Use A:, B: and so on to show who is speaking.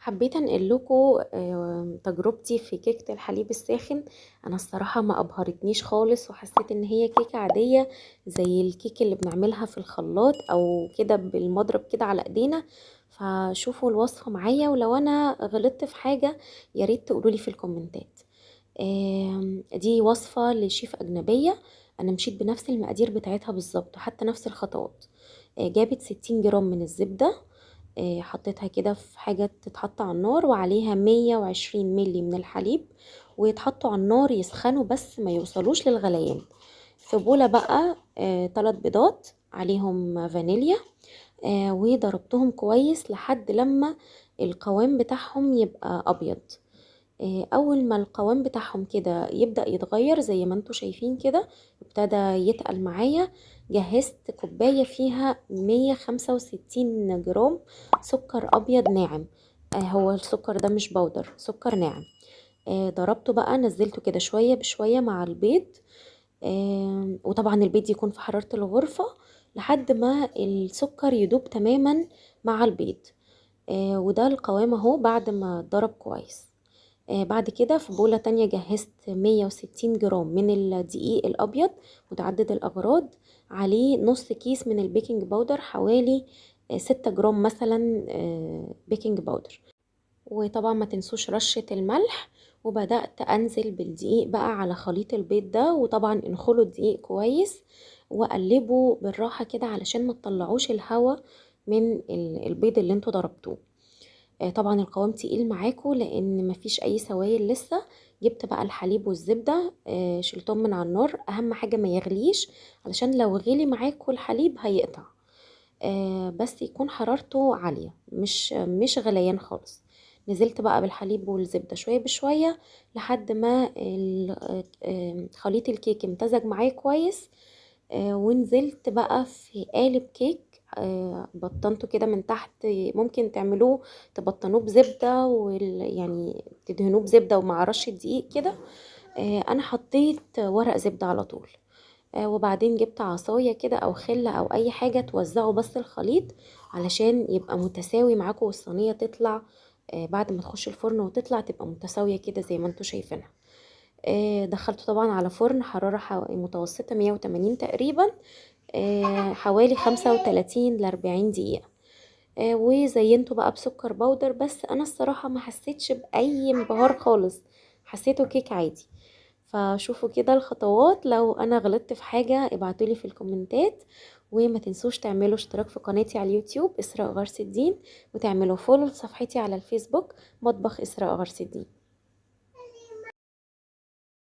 A: حبيت انقل لكم تجربتي في كيكة الحليب الساخن. انا الصراحة ما ابهرتنيش خالص، وحسيت ان هي كيكة عادية زي الكيك اللي بنعملها في الخلاط او كده بالمضرب كده على ايدينا. فشوفوا الوصفة معايا، ولو انا غلطت في حاجة ياريت تقولولي في الكومنتات. دي وصفة لشيف اجنبية. انا مشيت بنفس المقادير بتاعتها بالظبط وحتى نفس الخطوات. جابت 60 جرام من الزبدة. حطيتها كده في حاجة تتحط على النار، وعليها 120 ملي من الحليب، ويتحطوا على النار يسخنوا بس ما يوصلوش للغليان. في بولة بقى 3 بيضات عليهم فانيليا. وضربتهم كويس لحد لما القوام بتاعهم يبقى ابيض. اول ما القوام بتاعهم كده يبدأ يتغير زي ما انتوا شايفين كده، ابتدى يتقل معايا. جهزت كوباية فيها 165 جرام سكر ابيض ناعم. هو السكر ده مش بودر، سكر ناعم. ضربته بقى، نزلته كده شوية بشوية مع البيض. وطبعا البيض يكون في حرارة الغرفة لحد ما السكر يدوب تماما مع البيض. وده القوام اهو بعد ما اتضرب كويس. بعد كده في بولة تانية جهزت 160 جرام من الدقيق الأبيض متعدد الأغراض، عليه نص كيس من البيكنج باودر، حوالي 6 جرام مثلا بيكنج باودر. وطبعا ما تنسوش رشة الملح. وبدأت أنزل بالدقيق بقى على خليط البيض ده، وطبعا انخلوا الدقيق كويس وقلبوا بالراحة كده علشان ما تطلعوش الهواء من البيض اللي انتوا ضربتوه. طبعا القوام تقيل معاكم لان مفيش اي سوائل لسه. جبت بقى الحليب والزبدة، شلتهم من على النار. اهم حاجة ما يغليش، علشان لو غلي معاكم الحليب هيقطع. بس يكون حرارته عالية، مش غليان خالص. نزلت بقى بالحليب والزبدة شوية بشوية لحد ما خليط الكيك امتزج معايا كويس. ونزلت بقى في قالب كيك. بطنته كده من تحت. ممكن تعملوه تبطنوه بزبدة يعني تدهنوه بزبدة ومع رشة دقيق كده. انا حطيت ورق زبدة على طول. وبعدين جبت عصاية كده او خلة او اي حاجة توزعوا بس الخليط علشان يبقى متساوي معاكم، والصينية تطلع بعد ما تخش الفرن وتطلع تبقى متساوية كده زي ما انتوا شايفينها. دخلته طبعا على فرن حرارة متوسطة 180 تقريبا. حوالي 35 ل40 دقيقة. وزينته بقى بسكر بودر، بس انا الصراحة ما حسيتش باي انبهار خالص. حسيته كيك عادي. فشوفوا كده الخطوات، لو انا غلطت في حاجة ابعتولي في الكومنتات. وما تنسوش تعملوا اشتراك في قناتي على اليوتيوب إسراء غرس الدين، وتعملوا فولو لصفحتي على الفيسبوك مطبخ إسراء غرس الدين.